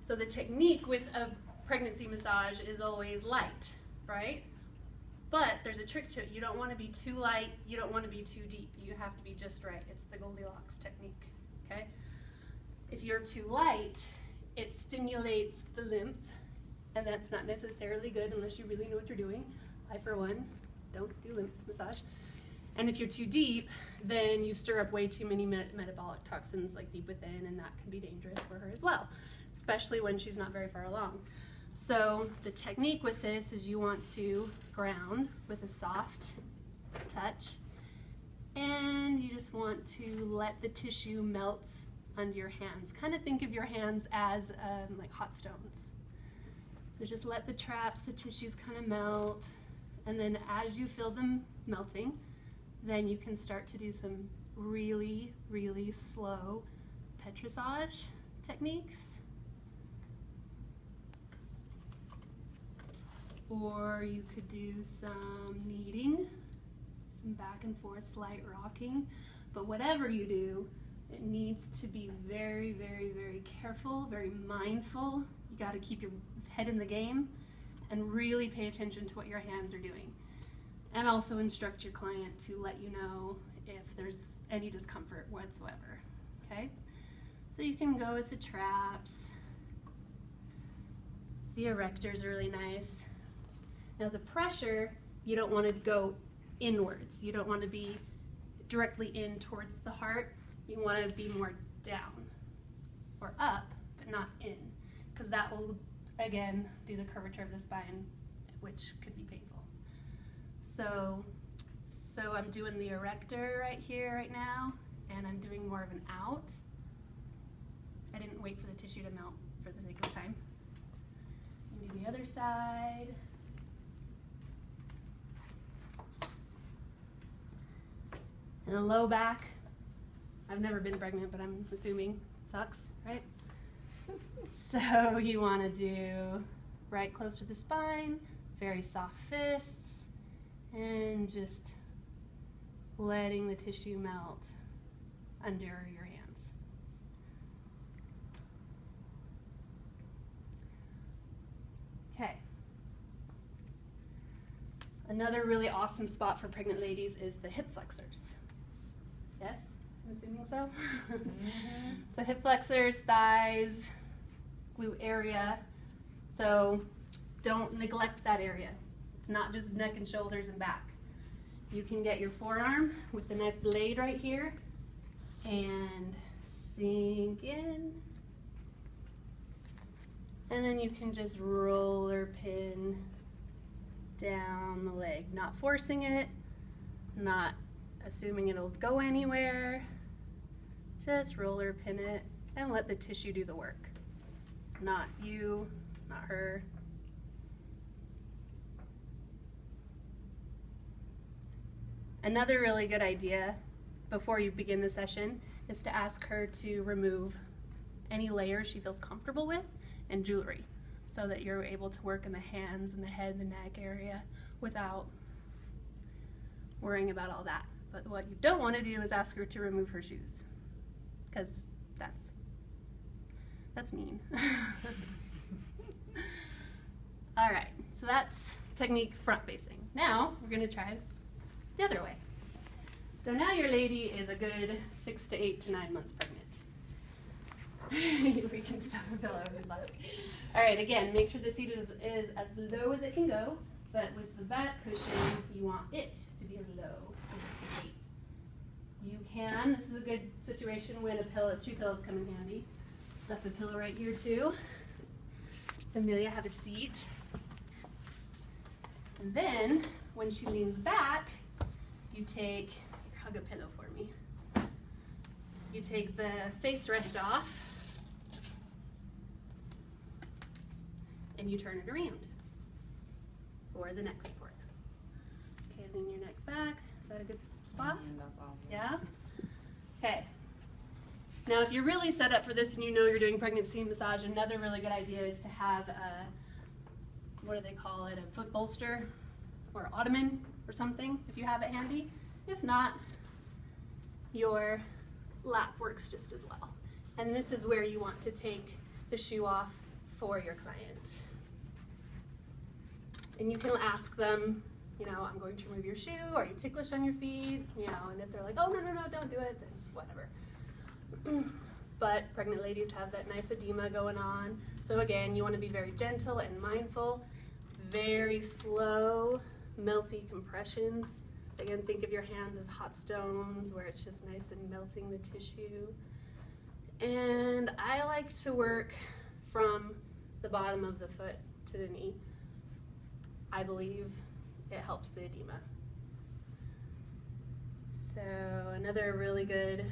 So the technique with a pregnancy massage is always light, right? But there's a trick to it. You don't want to be too light, you don't want to be too deep. You have to be just right. It's the Goldilocks technique, okay? If you're too light, it stimulates the lymph, and that's not necessarily good unless you really know what you're doing. I, for one, don't do lymph massage. And if you're too deep, then you stir up way too many metabolic toxins like deep within, and that can be dangerous for her as well, especially when she's not very far along. So the technique with this is you want to ground with a soft touch, and you just want to let the tissue melt under your hands. Kind of think of your hands as like hot stones. So just let the traps, the tissues kind of melt, and then as you feel them melting, then you can start to do some really, really slow petrissage techniques. Or you could do some kneading, some back and forth slight rocking. But whatever you do, it needs to be very, very, very careful, very mindful. You got to keep your head in the game and really pay attention to what your hands are doing. And also instruct your client to let you know if there's any discomfort whatsoever, okay? So you can go with the traps. The erector's really nice. Now the pressure, you don't want to go inwards. You don't want to be directly in towards the heart. You want to be more down or up, but not in, because that will, again, do the curvature of the spine, which could be painful. So I'm doing the erector right here, right now, and I'm doing more of an out. I didn't wait for the tissue to melt for the sake of time. And do the other side. And a low back. I've never been pregnant, but I'm assuming sucks, right? So you want to do right close to the spine, very soft fists, and just letting the tissue melt under your hands. Okay. Another really awesome spot for pregnant ladies is the hip flexors. Yes? I'm assuming so. Mm-hmm. So hip flexors, thighs, glute area. So don't neglect that area. It's not just neck and shoulders and back. You can get your forearm with the nice blade right here and sink in. And then you can just roller pin down the leg, not forcing it, not assuming it'll go anywhere. Just roller pin it and let the tissue do the work. Not you, not her. Another really good idea before you begin the session is to ask her to remove any layers she feels comfortable with and jewelry, so that you're able to work in the hands and the head and the neck area without worrying about all that. But what you don't want to do is ask her to remove her shoes, because that's mean. All right, so that's technique front facing. Now we're going to try the other way. So now your lady is a good 6 to 8 to 9 months pregnant. We can stuff a pillow if you'd like. All right, again, make sure the seat is as low as it can go, but with the back cushion, you want it to be as low as it can be. You can, this is a good situation when two pillows come in handy. Stuff a pillow right here too. So Amelia, have a seat. And then, when she leans back, you hug a pillow for me. You take the face rest off, and you turn it around for the neck support. Okay, lean your neck back. Is that a good spot? That's awesome. Yeah? Okay. Now, if you're really set up for this and you know you're doing pregnancy massage, another really good idea is to have what do they call it, a foot bolster or ottoman or something, if you have it handy. If not, your lap works just as well. And this is where you want to take the shoe off for your client. And you can ask them, you know, I'm going to remove your shoe, are you ticklish on your feet? You know, and if they're like, oh, no, no, no, don't do it, then whatever. But pregnant ladies have that nice edema going on. So again, you want to be very gentle and mindful, very slow, melty compressions. Again, think of your hands as hot stones where it's just nice and melting the tissue. And I like to work from the bottom of the foot to the knee. I believe it helps the edema. So another really good